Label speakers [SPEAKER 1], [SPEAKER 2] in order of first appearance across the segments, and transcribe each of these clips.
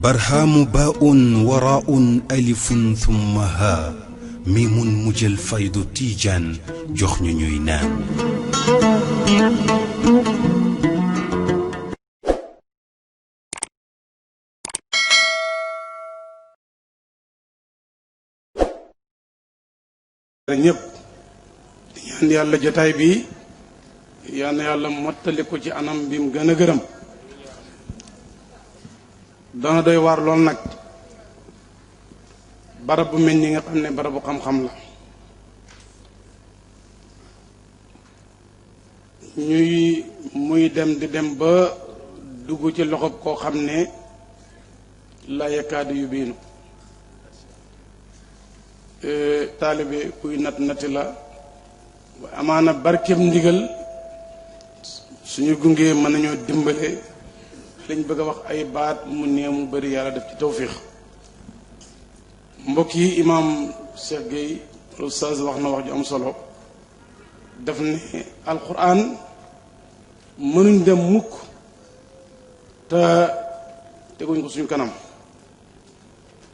[SPEAKER 1] برهام باء وراء ألف ثم ها ميم مجل فيض تيجان جخن نينان
[SPEAKER 2] ñëpp ñaan yàlla jotaay bi yal na yàlla mottali ko ci anam bi mu gën a gërëm dana doy waar lool nag barab bu mel ni nga xam ne barabu xam-xam la muy dem di dem ba dugg ci loxob koo xam ne la yakaadu yu biinu taalibe kuy nati la amaana barkeem ndigal suñu gungee mën nañoo dimbale lañ bëgg a wax ay baat mu néew mu bari yàlla def ci tawfiix mbokk yi imaam Cheikh Gueye oustaz wax na wax ju am solo daf ne alquran mënuñ dem mukk te teguñ ko suñu kanam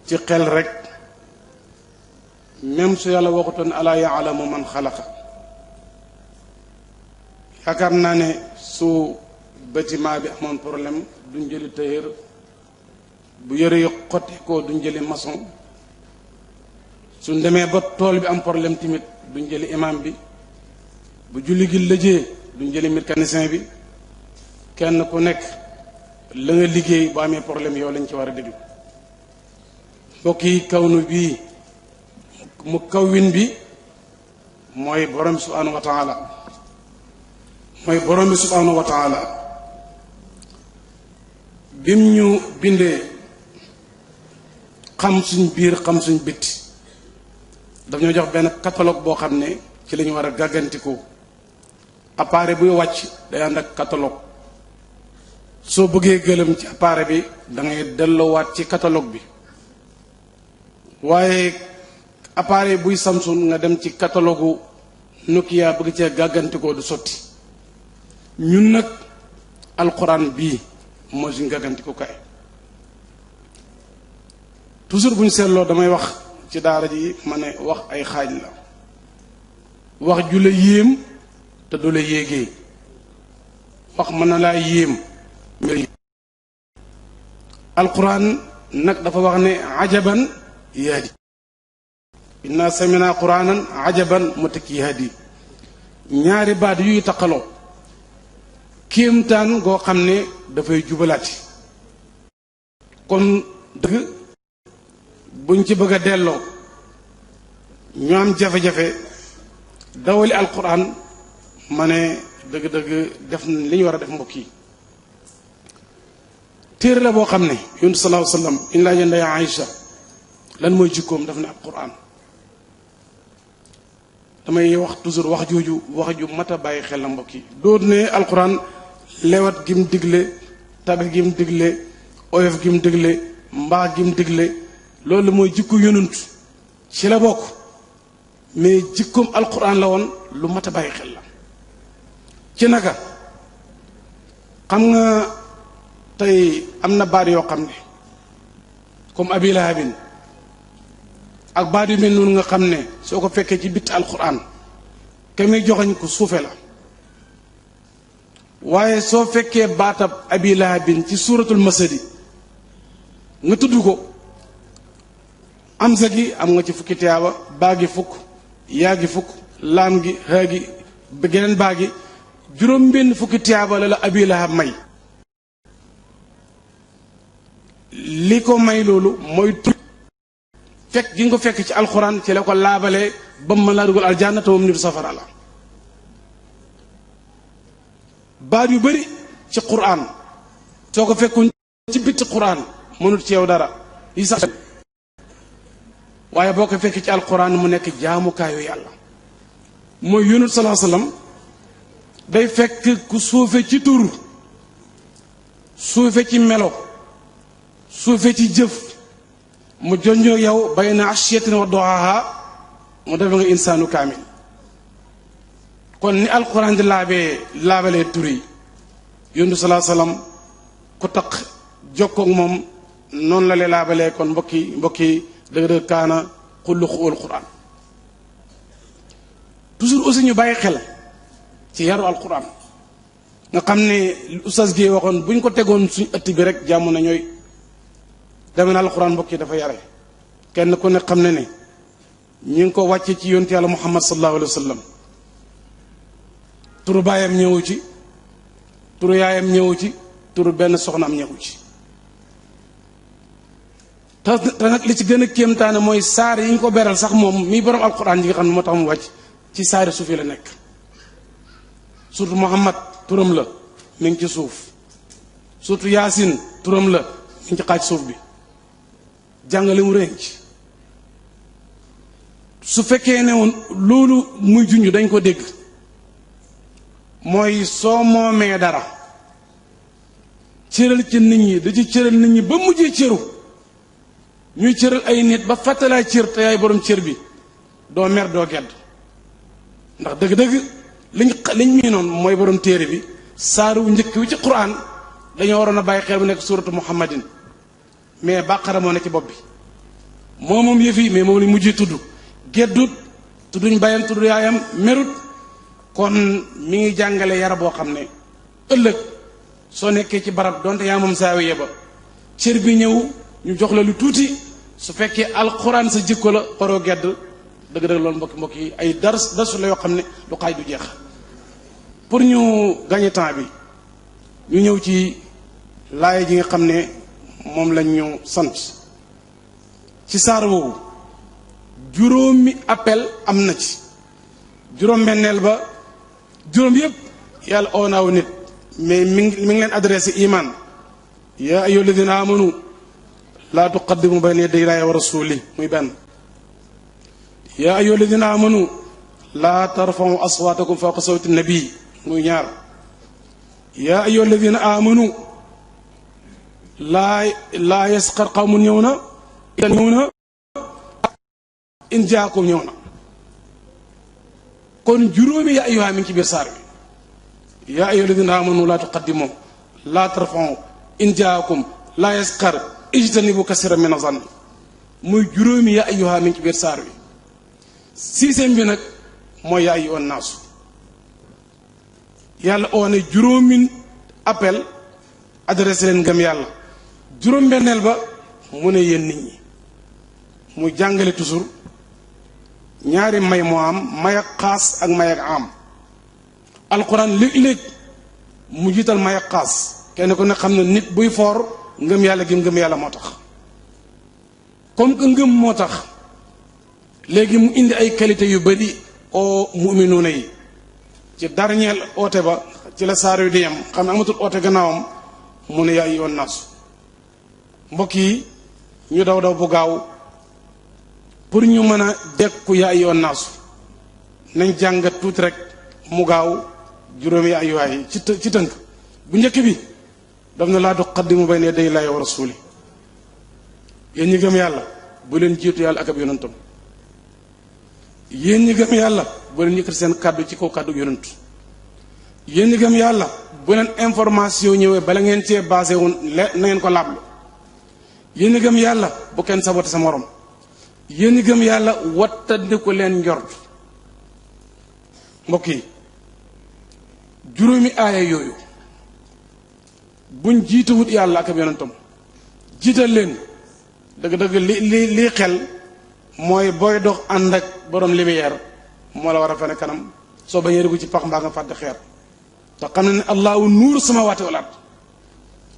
[SPEAKER 2] ci xel rek même su yàlla waxutoon alaa yaalamu man xalaqa yaakaar naa ne su bâtiment bi amoon problème duñ jëli tailleur bu yëre yi xotti ko duñ jëli maçon suñ demee ba tool bi am problème tamit duñ jëli imam bi bu julli gi lëjee duñ jëli mécanicien bi kenn ku nekk la nga liggéey bu amee problème yow lañ ci war a déglu mbokk yi kawnu bii mu kawwin bi mooy borom bi subhanahu wa taala mooy borom bi subhanahu wa taala bim ñu bindee xam suñ biir xam suñ bitti daf ñoo jox benn catalogue boo xam ne ci la ñu war a gàggantikoo appareil buy wàcc day ànd ak catalogue soo bëggee gëlëm ci appareil bi da ngay delloowaat ci catalogue bi waaye appareil buy Samsung nga dem ci catalogue Nokia bëgg cee gàggantikoo du sotti ñun nag alquran bii mooy suñ gàggantiku kay toujours bu ñu seetloo damay wax ci daara ji ma ne wax ay xaaj la wax ju la yéem te du la yéegee wax mën na laa yéem alquran nag dafa wax ne ajaban yahdi inna samina quranan ajaban mutakki yahdi ñaari baat yuy taqaloo kéemtaan goo xam ne dafay jubalaati kon dëgg buñ ci bëgg a delloo ñu am jafe-jafe dawali alquran ma ne dëgg-dëgg def li ñu war a def mbokk yi téere la boo xam ne yonent sallallahu alayhi wa sallam in laa jënday Aïcha lan mooy jikkoom daf ne alquran damay wax toujours wax jooju wax ju mat a bàyyi xel la mbokk yi doot ne alquran lewat gim digle tabe gim digle oyof gim digle mbaax gim digle loolu mooy jikko yonent ci la bokk mais jikkoom alquran la woon lu mat a bàyyi xel la ci naka xam nga tey am na baat yoo xam ne comme abi lahabin ak baat yu mel noonu nga xam ne soo ko fekkee ci bitti alquran ke muy joxañ ko suufe la waaye soo fekkee baatab abi lahabin ci suuratul masadi nga tudd ko am sa gi am nga ci fukki tiyaaba baa gi fukk yaa gi fukk laam gi haa gi geneen baa gi juróom benn fukki tiyaaba la la abi lahab may li ko may loolu mooy tur fekk gi nga ko fekk ci alxuraan ci la ko laabalee ba mu mën laa dugal aljanna te moom nitu safara la baat yu bari ci quraan soo ko fekkoon ci bitti quraan mënut ci yow dara yi sax waaye boo ko fekk ci alquran mu nekk jaamukaayu yàlla mooy yonent sallallahu alayhi wasallam day fekk ku suufe ci tur suufe ci melo suufe ci jëf mu jonjoo yow bayna ashiyatin wa duhaha mu def nga insaanu kaamil kon ni alquran di laabalee tur yi yonent sallallahu alayhi wasallam ku taq jokkoog moom noonu la lee laabalee kon mbokki dëgg-dëgg kaana xuluqul Qur'an. toujours aussi ñu bàyyi xel ci yaru alquran nga xam ne oustaz Guèye waxoon bu ñu ko tegoon suñu ëtt bi rek jàmm na ñooy deme na alquran mbokk yi dafa yare kenn ku ne xam ne ne ñu ngi ko wàcce ci yonent yàlla muhammad sallallahu alayhi wa sallam turu baayam ñëwu ci turu yaayam ñëwu ci turu benn soxnaam ñëwu ci te nag li ci gën a kéemtaane mooy saar yi ñu ko beral sax moom mii borom alquran yi nga xam ne moo tax mu wàcc ci saari suuf yi la nekk surtout muhammad turam la mi ngi ci suuf surtout yaasin turam la mi ngi ci xaaj suuf bi jàngale mu rënc su fekkee ne woon loolu muy junj dañ ko dégg mooy soo moomee dara cëral ci nit ñi da ci cëral nit ñi ba mujjee cëru ñuy cëral ay nit ba fàttalaa cër te yaay borom cër bi doo mer doo gedd ndax dëgg-dëgg liñ mii noonu mooy borom téere bi saaru njëkk wi ci Qur'an dañoo waroon a bàyyi xel bu nekk suratu muhammadin mais bàqara moo ne ci bopp bi moom yëf yi mais moom lañ mujjee tudd geddut tudduñ bayam tudd yaayam merut kon mi ngi jàngale yara boo xam ne ëllëg soo nekkee ci barab donte yaa moom saawiya ba cër bi ñëw ñu jox la lu tuuti su fekkee alquran sa jikko la paroo gedd dëgg-dëgg loolu mbokk yi ay darsu la yoo xam ne du xaaj du jeex pour ñu gagner temps bi ñu ñëw ci laaya ji nga xam ne moom lañ ñu sant ci saar woowu juróomi appel am na ci juróom-benneel ba juróom yëpp yàlla oonaaw nit mais mi ngi leen adressé iman yaa ayyuha alladina amanu laa tuqaddimu bayna yaday llaahi wa rasuli muy benn yaa ayyuha alladina amanu laa tarfa'u aswaatakum fawqa sawti nabi muy ñaar yaa ayyuha alladina amanu laa yasxar qawmun ñëw na in jaakum ñëw na kon juróomi yaa ayyuha mi ngi ci biir saar bi yaa ayyuha alladina amanu laa tuqaddimu laa tarfa'u in jaakum laa yasxar ijtanibu kasiran mina zanni muy juróomi yaa ayyuha mi ngi ci biir saar bi sixième bi nag mooy yaa ayyuhan naasu yàlla oo ne juróomi appel adressé leen ngëm yàlla juróom-benneel ba mu ne yéen nit ñi muy jàngale toujours ñaari may moo am may ak xaas ak may ak am alquran léeg-léeg mu jiital may ak xaas kenn ku ne xam ne nit buy foor ngëm yàlla gi ngëm yàlla moo tax comme que ngëm moo tax léegi mu indi ay qualité yu bari o muminuuna yi ci dernier oote ba ci la saar yu di yem xam ne amatul oote gannaawam mu ne yaa ayyuhan naasu mbokk yi ñu daw bu gaaw pour ñu mën a dekku yaa ayyuhan naasu nañ jàngat tuuti rek mu gaaw juróomi yaa ayyuha yi ci tënk bu njëkk bi daf na laa tuqaddimu bayna yaday llaahi wa rasuli yéen ñi gëm yàlla bu leen jiitu yàlla ak ab yonentam yéen ñi gëm yàlla bu leen yëkkati seen kàddu ci kaw kàddu yonent yéen ñi gëm yàlla bu leen information ñëwee bala ngeen cee basé woon na ngeen ko laablu yéen ñi gëm yàlla bu kenn sabote sa morom yéen ñi gëm yàlla wattandiku leen njort mbokk yi juróomi aaya yooyu buñ jiitawut yàlla ak ab yonentam jiital leen dëgg-dëgg lii xel mooy booy dox ànd ak borom lumière moo la war a fene kanam soo bañee dugg ci pax mbaa nga fàtte xeer te xam ne ne allahu nuur samaawaati wal ard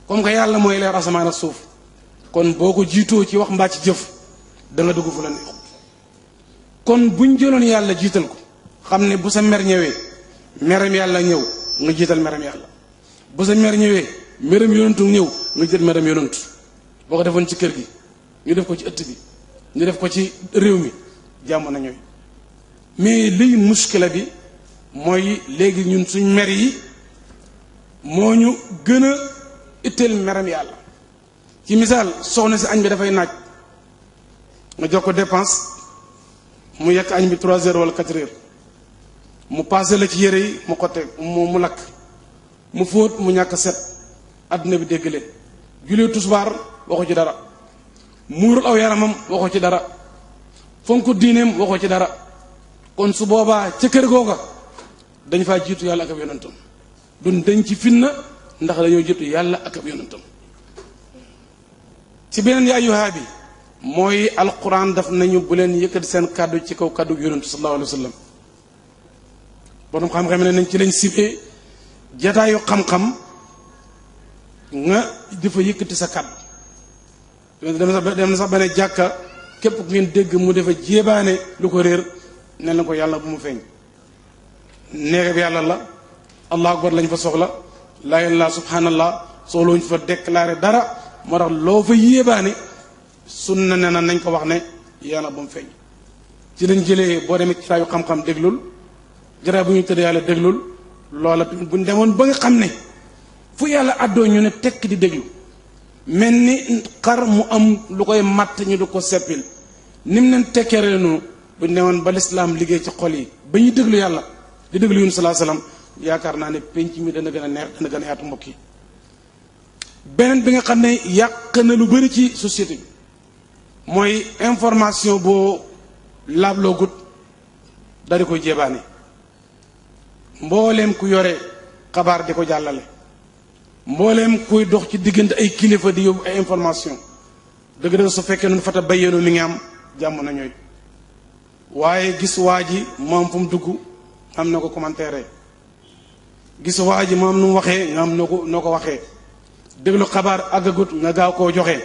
[SPEAKER 2] comme que yàlla mooy leer asamaan ak suuf kon boo ko jiitoo ci wax mbaa ci jëf da nga dugg fu la neexu kon buñ jëloon yàlla jiital ko xam ne bu sa mer ñëwee meram yàlla ñëw nga jiital meram yàlla bu sa mer ñëwee meram yonantu ñëw nga jël meram yonantu boo ko defoon ci kër gi ñu def ko ci ëtt bi ñu def ko ci réew mi jàmm na ñooy mais liy muskila bi mooy léegi ñun suñ mer yi moo ñu gën a itteel meram yàlla ci misaal soxna si añ bi dafay naaj nga jox ko dépense mu yekk añ bi 3 heures wala 4 heures mu passé la ci yére yi mu xotte mu lakk mu fóot mu ñàkk set àdduna bi dégg leen julee tusbaar waxu ci dara muurul aw yaramam waxoo ci dara fonk diineem waxoo ci dara kon su boobaa ca kër googa dañ faa jiitu yàlla ak ab yonentam duñ dañ ci fitna ndax dañoo jiitu yàlla ak ab yonentam ci beneen yaa ayyuhaa bi mooy alquran daf nañu bu leen yëkkati seen kàddu ci kaw kàddu yonentu sallallahu alayhi wa sallam borom xam-xam ne nañ ci lañ sibee jataayu xam-xam nga dafa yëkkati sa kàddu dem na sax ba ne jàkka képp ku ngeen dégg mu dafa jéebaane lu ko réer ne la ko yàlla bu mu feeñ néegab yàlla la allahu akbar lañ fa soxla laa ilaaha illallaah subhanallah soxla wuñ fa déclaré dara moo tax loo fa yéebaane sunna ne na nañ ko wax ne yàlla bu mu feeñ ci lañ jëlee boo demee ci jataayu xam-xam déglul jataay bu ñu tëdd yàlla déglul loola buñ demoon ba nga xam ne fu yàlla àddoo ñu ne tekk di déglu mel ni xar mu am lu koy matt ñu du ko seppil ni mu leen tekkeere noonu buñ demoon ba lislaam liggéey ci xol yi ba ñuy déglu yàlla di déglu yunus salaa salaam yaakaar naa ne penc mi dana gën a neex dana gën a yaatu mbokk yi beneen bi nga xam ne yàq na lu bari ci société bi mooy information boo laabloo gut da di koy jébaane mbooleem ku yore xabaar di ko jàllale mbooleem kuy dox ci diggante ay kilifa di yóbbu ay information dëgg-dëgg su fekkee noonu fata bayyanu mi ngi am jàmm na ñooy waaye gis waa ji moom fu mu dugg am na ko commentaire gis waa ji moom nu mu waxee nga am noo ko waxee déglu xabaar àggagut nga gaaw koo joxe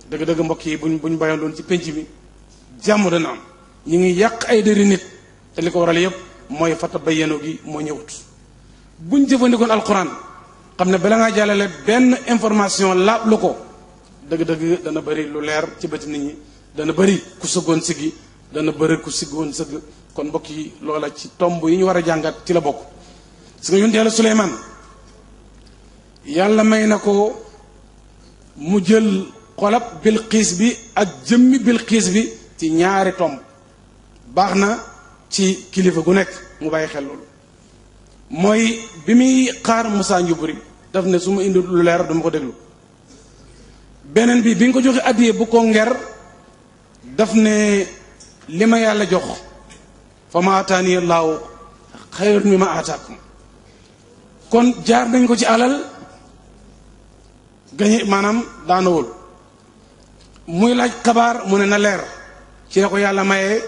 [SPEAKER 2] dëgg-dëgg mbokk yi buñ bayoon doon ci penc mi jàmm dana am ñu ngi yàq ay dëri nit te li ko waral yépp mooy fata bayyanu gi moo ñëwut buñ jëfandikoon alquran xam ne bala ngaa jàllale benn information laab lu ko dëgg-dëgg dana bëri lu leer ci bëti nit ñi dana bëri ku sëggoon siggi dana bëri ku siggoon sëgg kon mbokk yi loola ci tomb yi ñu war a jàngat ci la bokk su nga yonte yàlla Suleymaan yàlla may na ko mu jël xolab Bilqiis bi ak jëmmi Bilqiis bi ci ñaari tomb baax na ci kilifa gu nekk mu bàyyi xel loolu mooy bi muy xaar Musaa Njuburi daf ne su ma indi lu leer dama ko déglu beneen bi nga ko joxe addiyee bu ko nger daf ne li ma yàlla jox fa ma ataani allaahu xayrun mimma ataakum kon jaar nañ ko ci alal gañe maanaam daanawul muy laaj xabaar mu ne na leer ci la ko yàlla mayee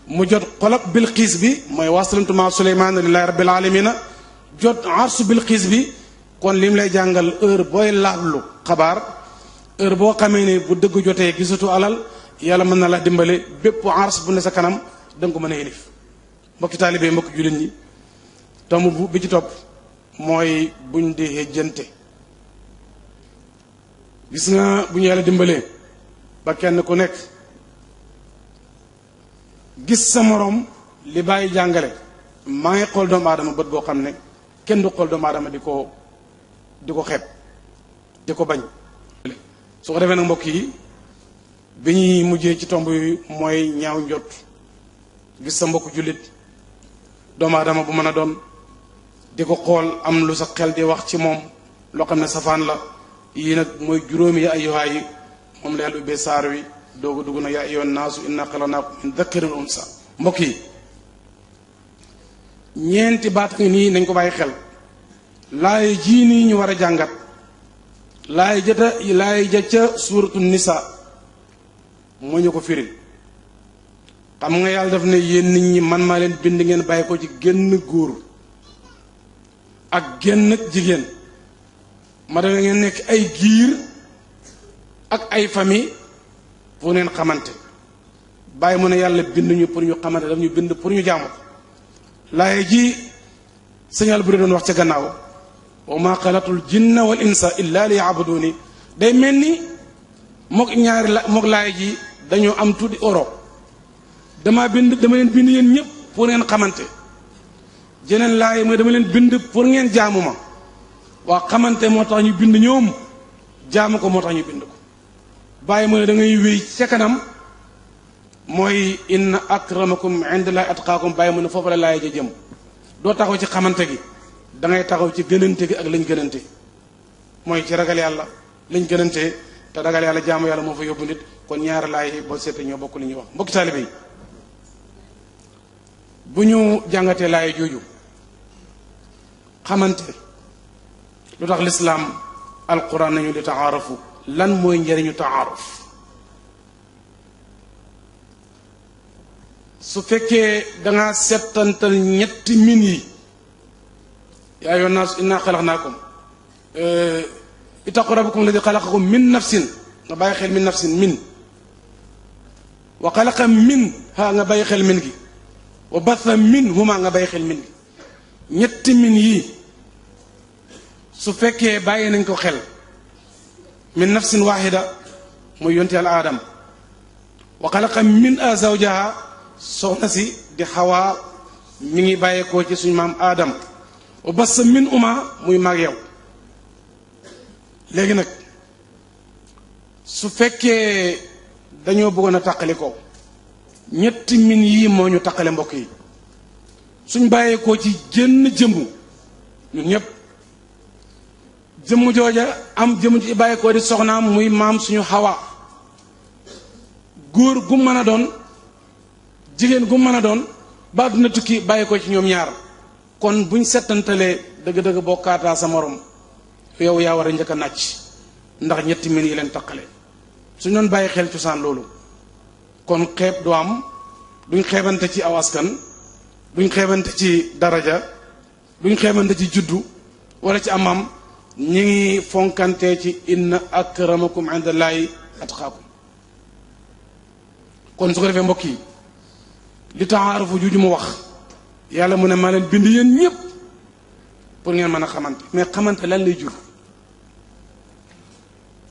[SPEAKER 2] mu jot xolab Bilqiis bi mooy waslamtuma Suleymaan lillahi rabbil alamina jot arsu Bilqiis bi kon lim lay jàngal heure booy laablu xabaar heure boo xamee ne bu dëgg jotee gisatu alal yàlla mën na la dimbale bépp ars bu ne sa kanam da nga ko mën a yilif mbokki taalibe mbokki jullit ñi tomb bi ci topp mooy buñ di hejjante gis nga bu ñu yàlla dimbalee ba kenn ku nekk gis sa moroom li bàyyi jàngale maa ngi xool doomu aadama bët boo xam ne kenn du xool doomu aadama di ko xeeb di ko bañ su ko defee nag mbokk yi bi ñuy mujjee ci tomb yi mooy ñaaw njot gis sa mbokk jullit doomu aadama bu mën a doon di ko xool am lu sa xel di wax ci moom loo xam ne safaan la yii nag mooy juróomi ya ayyuhaa yi moom la yàlla ubbee saar wi doogu dugg na yaa ayyuhan naasu inna xalaqnaakum min dakarin wa unsa mbokk yi ñeenti baat ngi nii nañ ko bàyyi xel laay jii nii ñu war a jàngat laay ja ca suuratu nisa moo ñu ko firil xam nga yàlla daf ne yéen nit ñi man maa leen bind ngeen bàyyi ko ci génn góor ak génn jigéen ma def ngeen nekk ay giir ak ay famille pour ngeen xamante bàyyi mu ne yàlla bind ñu pour ñu xamante daf ñu bind pour ñu jaamu ko laaye ji signal bu doon wax ca gannaaw wa ma xalatul jinna wal insa illa li yaabuduni day mel ni mook laaye ji dañoo am tuuti oro dama leen bind yéen ñëpp pour ngeen xamante jeneen laaye mooy dama leen bind pour ngeen jaamu ma waa xamante moo tax ñu bind ñoom jaamu ko moo tax ñu bind ko bàyyi mu ne da ngay wéy ca kanam mooy inna akramakum indallahi atqaakum bàyyi mu ne foofu la laay ja jëm doo taxaw ci xamante gi da ngay taxaw ci gënante gi ak lañ gënante mooy ci ragal yàlla lañ gënante te ragal yàlla jaamu yàlla moo fa yóbbu nit kon ñaari laay boo seetee ñoo bokk li ñuy wax mbokki taalibe yi bu ñu jàngatee laay jooju xamante lu tax lislaam alquran nañu di taarafu lan mooy njëriñu taaruf su fekkee dangaa settantal ñetti min yi yaa ayyuhan naas inna xalaqnaakum ittaqu rabbakum alladi xalaqakum min nafsin nga bàyyi xel min nafsin min wa xalaqa min ha nga bàyyi xel min gi wa batha min huma nga bàyyi xel min gi ñetti min yii su fekkee bàyyi nañ ko xel min nafsin waxida muy yonte al aadam wa xalaqa min a zawjaha soxna si di xawaa mi ngi bàyyeekoo ci suñu maam aadam wa bassa min uma muy mag yow léegi nag su fekkee dañoo bëggoon a tàqali ko ñetti min yii moo ñu tàqale mbokk yi suñ bàyyeekoo ci jënn jëmbu ñun ñëpp jëmm jooja am jëmm ci bàyyeekoo di soxnaam muy maam suñu xawa góor gu mën a doon jigéen gu mën a doon ba dina tukki bàyyeekoo ci ñoom ñaar kon buñ settantalee dëgg-dëgg bokkaataa sa morom yow yaa war a njëkk a nàcc ndax ñetti min yi leen taqale suñ doon bàyyi xel cosaan loolu kon xeeb du am duñ xeebante ci aw askan duñ xeebante ci daraja duñ xeebante ci juddu wala ci amam ñi ngi fonkante ci inna akramakum indallahi atqaakum kon su ko defee mbokk yi li taarafu juju mu wax yàlla mu ne maa leen bind yéen ñëpp pour ngeen mën a xamante mais xamante lan lay jur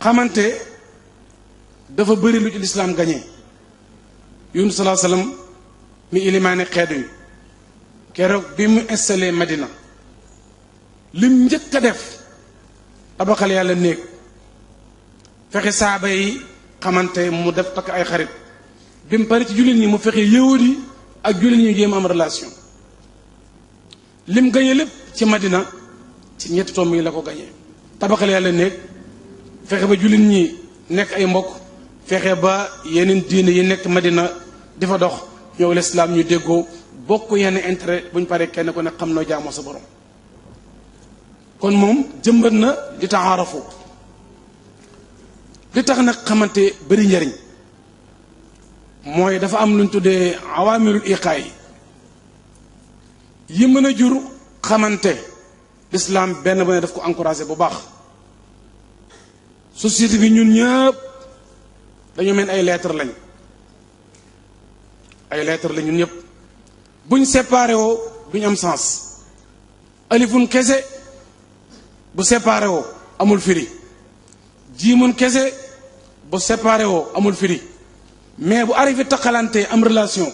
[SPEAKER 2] xamante dafa bëri lu ci lislaam gañee yunus salaa sallam mi ilimaane xeet yi keroog bi mu installé Madina lim njëkk a def tabaxal yàlla néeg fexe saaba yi xamante mu def takk ay xarit bi mu pare ci jullit ñi mu fexe yëwut yi ak jullit ñi jéem am relation lim gañe lépp ci Madina ci ñetti tomb yi la ko gañee tabaxal yàlla néeg fexe ba jullit ñi nekk ay mbokk fexe ba yeneen diine yi nekk Madina di fa dox ñëw lislaam ñu déggoo bokk yenn intérêt bu ñu paree kenn ku ne xam noo jaamoo sa borom kon moom jëmbat na di taarafu li tax nag xamante bëri njariñ mooy dafa am lu ñu tuddee awaamilul iqaay yi mën a jur xamante lislaam benn ba ne daf ko encouragé bu baax société bi ñun ñëpp dañoo mel ay lettre lañ ñun ñëpp buñ séparé woo duñ am sens alifun kese bu séparé woo amul firi jiimun kese bu séparé woo amul firi mais bu arifi taqalante am relation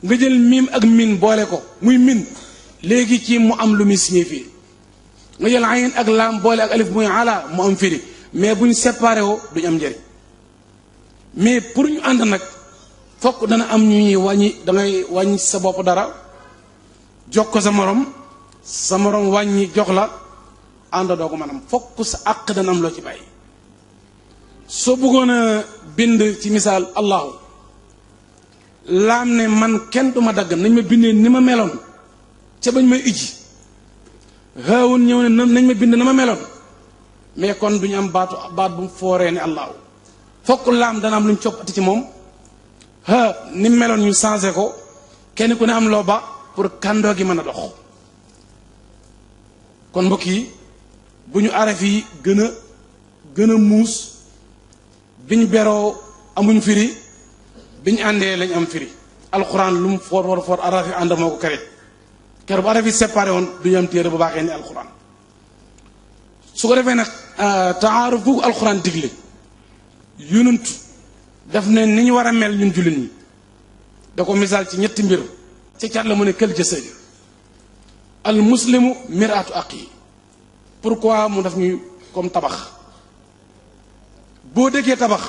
[SPEAKER 2] nga jël miim ak min boole ko muy min léegi ci mu am lu muy signifie nga jël ayin ak laam boole ak alif muy ala mu am firi mais buñ séparé woo duñ am njëriñ mais pour ñu ànd nag fokk dana am ñu ñuy wàññi dangay wàññi sa bopp dara jox ko sa morom wàññi jox la ànd doo ko maanaam fokk sa àq dana am loo ci bàyyi soo bëggoon a bind ci misaal allahu laam ne man kenn duma dagg nañ ma bindee ni ma meloon ca bañ may ijji haawun ñëw ne nañ ma bind na ma meloon mais kon duñu am baat bu mu fooree ne allahu fokk laam dana am lu ñu coppati ci moom ni meloon ñu changé ko kenn ku ne am loo ba pour kàndoo gi mën a dox kon mbokk yi bu ñu araf yi gën a muus biñ beroo amuñ firi biñ àndee lañ am firi alxuraan lu mu foor araf yi ànd moo ko kare keroog bu araf yi séparé woon duñu am téere bu baaxee ni alxuraan su ko defee nag taaruf bu alxuraan digle yonent daf ne ni ñu war a mel ñun jullit ñi da ko misaal ci ñetti mbir ci cat la mu ne kël jasad al muslimu miraatu aqi pourquoi mu daf ñuy comme tabax boo déggee tabax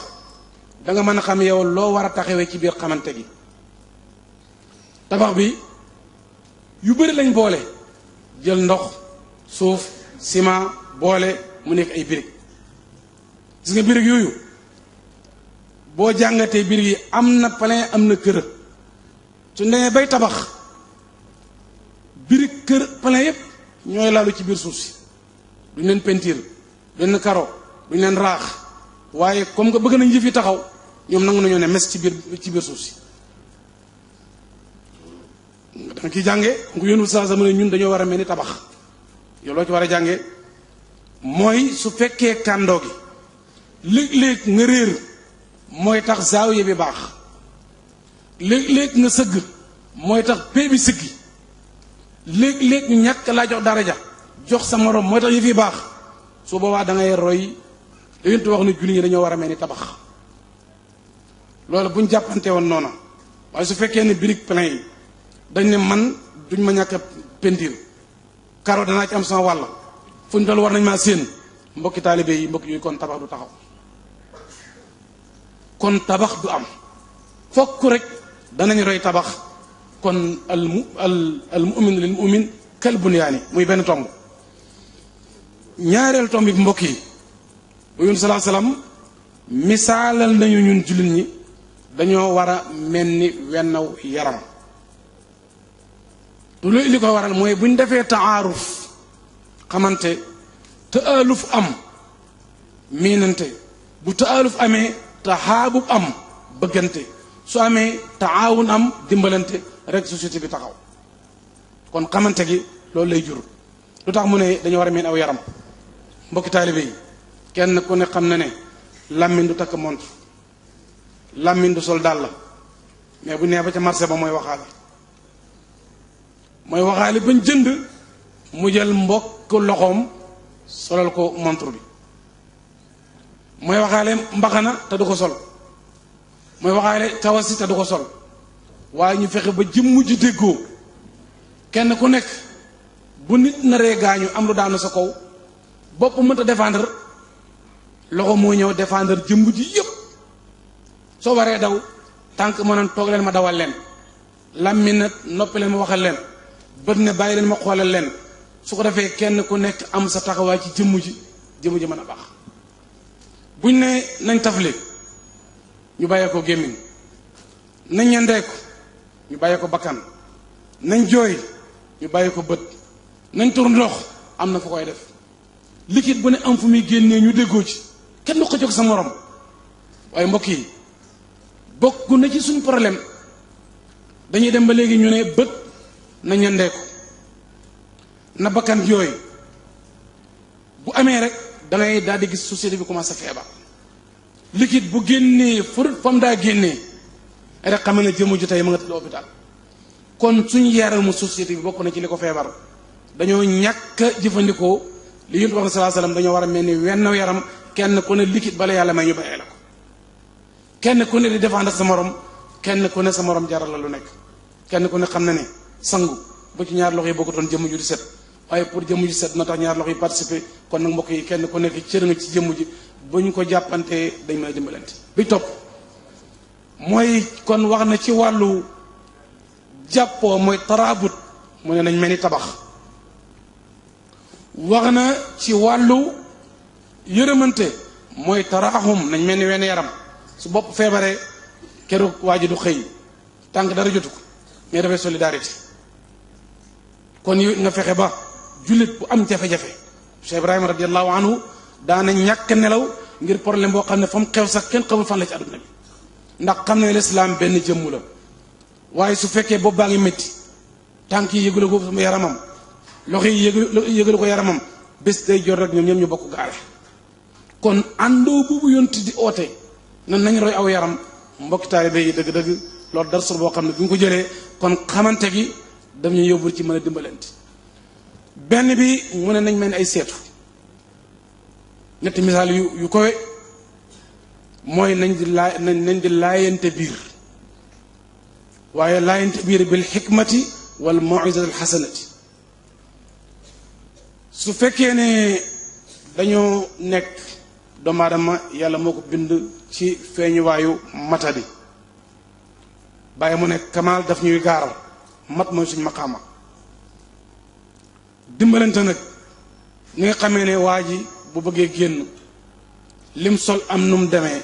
[SPEAKER 2] da nga mën a xam yow loo war a taxawee ci biir xamante gi tabax bi yu bëri lañ boole jël ndox suuf ciment boole mu nekk ay briques gis nga birig yooyu boo jàngatee birig yi am na plein am na kër su demee bay tabax birig kër plein yépp ñooy laalu ci biir suuf si duñ leen pentiir duñ leen karo duñ leen raax waaye comme que bëgg nañ yëf yi taxaw ñoom nangu nañoo ne mes ci biir suuf si da nga ciy jànge ku yónnu saa sama ne ñun dañoo war a mel ni tabax yow loo ci war a jànge mooy su fekkee kàndoo gi léeg-léeg nga réer mooy tax zaawiya bi baax léeg-léeg nga sëgg mooy tax pee bi sëggi léeg-léeg ñu ñàkk laa jox daraja jox sa morom mooy tax yëf yi baax su boobaa da ngay roy da yéntu wax ne julli ñi dañoo war a mel ni tabax loolu buñ jàppante woon noona waaye su fekkee ne brique plein yi dañ ne man duñ ma ñàkk a pentiir karo danaa ci am sama wàll fuñ toll war nañ maa séen mbokki taalibe yi mbokki yooyu kon tabax du taxaw kon tabax du am fokk rek danañ roy tabax kon al mu'min lil mu'min kal bunyaani muy benn tomb ñaareel tomb bi mbokk yi bu yun salaa salaam misaalal nañu ñun jullit ñi dañoo war a mel ni wennaw yaram lu li ko waral mooy buñ defee taaruf xamante taaluf am miinante bu taaluf amee taxaabub am bëggante su amee taawun am dimbalante rek société bi taxaw kon xamante gi loolu lay jur lu tax mu ne dañoo war a mel aw yaram mbokki taalibe yi kenn ku ne xam na ne làmmiñ du takk montre làmmiñ du sol dàll mais bu nee ba ca marché ba mooy waxaale bañ jënd mu jël mbokk loxoom solal ko montre bi mooy waxaale mbaxana te du ko sol mooy waxaale kawasi te du ko sol waaye ñu fexe ba jëmm ji déggoo kenn ku nekk bu nit naree gaañu am lu daanu sa kaw bopp mënta défendre loxo moo ñëw défendre jëmm ji yépp soo waree daw tànk mënoon toog leen ma dawal leen làmmiñ na noppi leen ma waxal leen bët ne bàyyi leen ma xoolal leen su ko defee kenn ku nekk am sa taxawaay ci jëmm ji mën a baax buñ ne nañ tafli ñu bàyyee ko gémmiñ nañ ñandee ko ñu bàyyee ko bakkan nañ jooy ñu bàyyee ko bët nañ tur ndox am na fu koy def liquide bu ne am fu muy génnee ñu déggoo ci kenn du ko jóg sa morom waaye mbokk yi bokk na ci suñ problème dañuy dem ba léegi ñu ne bët na ñandee ko na bakkan jooy bu amee rek dangay daal di gis société bi commencé feebar liquide bu génnee furut fam daa génnee rek xam ne jëmu ju tey ma nga tëdd hôpital kon suñu yaramu société bi bokk na ci li ko feebar dañoo ñàkk a jëfandikoo li yonent wax sallallahu alayhi wasallam dañoo war a mel ni wenn yaram kenn ku ne liquide bala yàlla may ñu bàyyee la ko kenn ku ne di défendre sa morom kenn ku ne sa morom jaral la lu nekk kenn ku ne xam na ne sangu bu ci ñaar loxo yi bokkutoon jëmm ju di set waaye pour jëmm ji set na tax ñaar loxo yi participer kon nag mbokk yi kenn ku nekk cër nga ci jëmm ji bu ñu ko jàppantee dañ mën a dimbalante bi topp mooy kon wax na ci wàllu jàppoo mooy taraabut mu ne nañ mel ni tabax wax na ci wàllu yërëmante mooy taraaxum nañ mel ni wenn yaram su bopp feebaree keroog waa ji du xëy tànk dara jotu ko mais dafay solidarité kon yu nga fexe ba jullit bu am jafe-jafe Cheikh Ibrahima radiallahu anhu daana ñàkk nelaw ngir problème boo xam ne fa mu xew sax kenn xamul fan la ci àdduna bi ndax xam ne lislaam benn jëmm la waaye su fekkee bopp baa ngi métti tànk yi yëgula ko sama yaramam loxo yi yëgula ko yaramam bés day jot rek ñoom ñoom ñu bokk gaale kon àndoo boobu yonti di oote nan nañ roy aw yaram mbokki taalibe yi dëgg-dëgg loolu darsul boo xam ne bu ñu ko jëlee kon xamante gi daf ñu yóbbu ci mën a dimbalante benn bi mu ne nañ mel ni ay seetu ñetti misaal yu kowe mooy nañ di laayante biir waaye laayante biir bil xikmati wal mawizati al xasanati su fekkee ne dañoo nekk doomu aadama yàlla moo ko bind ci feeñuwaayu matadi bàyyi mu nekk kamaal daf ñuy gaaral mat mooy suñ maqaama dimbalante nag ni nga xamee ne waa ji bu bëggee génn lim sol am nu mu demee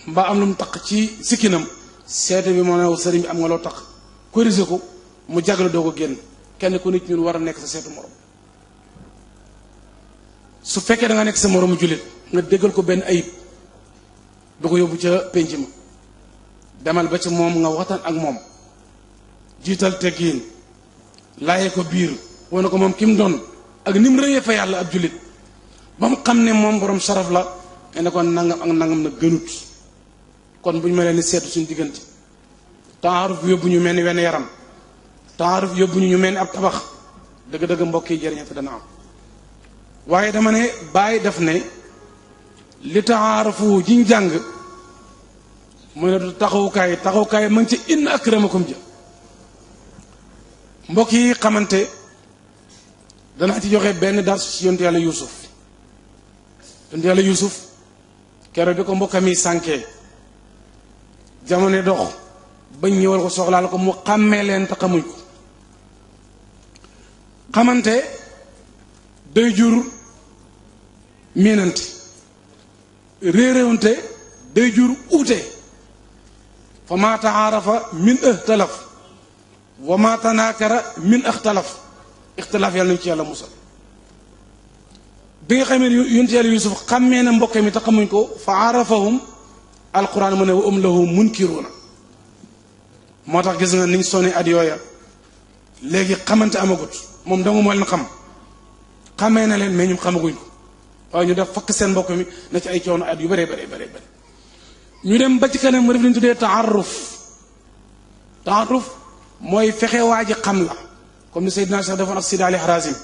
[SPEAKER 2] mbaa am lu mu taq ci sikkinam seete bi moo ne sëriñ bi am nga loo taq corrigé ko mu jagle doo ko génn kenn ku nit ñun war a nekk sa seetu morom su fekkee da nga nekk sa moromu jullit nga déggal ko benn ayib du ko yóbbu ca pénc ma demal ba ci moom nga waxtaan ak moom jiital teggiin laaye ko biir wane ko moom ki mu doon ak ni mu rëyee fa yàlla ab jullit ba mu xam ne moom borom saraf la nga ne ko nangam ak nangam na gënut kon bu ñu ma leen seetu suñu diggante taaruf yóbbu ñu mel ni wenn yaram taaruf yóbbu ñu mel ni ab tabax dëgg-dëgg mbokk yi jëriñate dana am waaye dama ne bàyyi def ne li taarufu jiñ jàng mooy ne du taxawukaay ma ngi ci inna akramakum ja mbokk yi xamante danaa ci joxe benn dars ci yontu yàlla Yuusuf yontu yàlla Yuusuf keroog bi ko mbokkam yi sànkee jamono dox bañ ñëwal ko soxlaal ko mu xàmmee leen te xamuñ ko xamante day jur miinante réeréwante day jur uute fa maa taarafa min ixtalaf wa maa tanaakara min ixtalaf ixtilaaf yàlla nañu ci yàlla musal bi nga xamee yonent yàlla Yuusuf xàmmee na mbokk mi te xamuñ ko fa arafahum alquran mu ne wa lahu munkiruuna moo tax gis nga niñ sonni at yooya léegi xamante amagut moom danga moo leen xam xamee na leen mais ñum xamaguñ ko waaye ñu def fakk seen mbokk mi na ci ay coono at yu bëree bëri ñu dem ba ci kanam mu def li ñu tuddee taaruf mooy fexe waa ji xam la comme ni Seydina Cheikh defoon ak Sidi Ali Harazim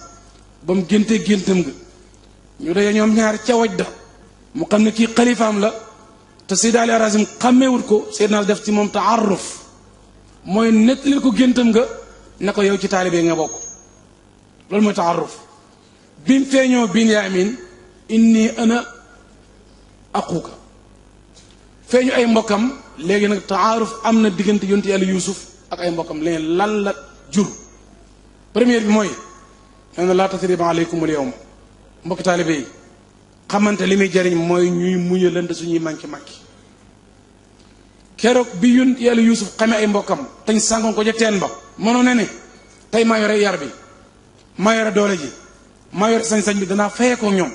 [SPEAKER 2] ba mu géntee géntam nga ñu dee ñoom ñaar ca waj da mu xam ne kii xalifaam la te Sidi Ali Harazim xàmmeewut ko Seydina def ci moom taaruf mooy nettali ko géntam nga ne ko yow ci taalibe nga bokk loolu mooy taaruf bi mu feeñoo Binyaamin inni ana aquka feeñu ay mbokkam léegi nag taaruf am na diggante yontu yàlla Yuusuf ak ay mbokkam léegi lan la jur première bi mooy nee na laa tasriba aleykumul yawma mbokki taalibe yi xamante li muy jariñ mooy ñuy muñalante suñuy manki keroog bi yontu yàlla Yuusuf xamee ay mbokkam tañ sànkoon ko ca teen ba mënoo ne tey maa yore yar bi maa yore doole ji maa yore sañ-sañ bi danaa fayee ko ñoom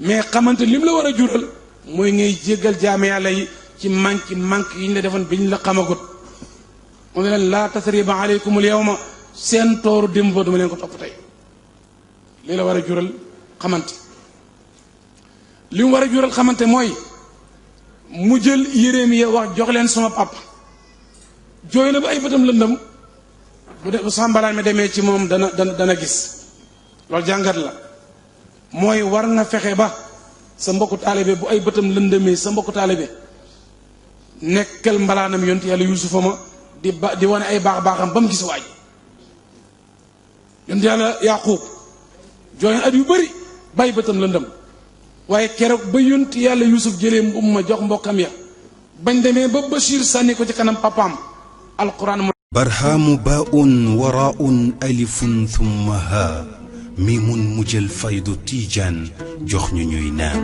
[SPEAKER 2] mais xamante lim la war a jural mooy ngay jéggal jaame yàlla yi ci manque yi ñu la defoon bi ñu la xamagut mu ne leen laa tasriba aleykumul yawma seen tooru démb ba duma leen ko topp tey lii la war a jural xamante li mu war a jural xamante mooy mu jël yéreem yi wax jox leen sama papa jooy na ba ay bëtam lëndëm bu sàmbalaan mi demee ci moom dana gis loolu jàngat la mooy war nga fexe ba sa mbokku taalibe bu ay bëtam lëndëmee sa mbokku taalibe nekkal mbalaanam yonent yàlla Yuusufa ma di wane ay baax-baaxam ba mu gis waaj yonent yàlla Yaaqub jooy at yu bëri bàyyi bëtam lëndëm waaye keroog ba yonent yàlla Yuusuf jëlee ma jox mbokkam ya bañ demee ba Bachir sànni ko ci kanam papaam alquran
[SPEAKER 1] barhaamu baa'un waraa'un alifun thumma haa miimun mujjal faydu tiijaan jox ñu ñuy naan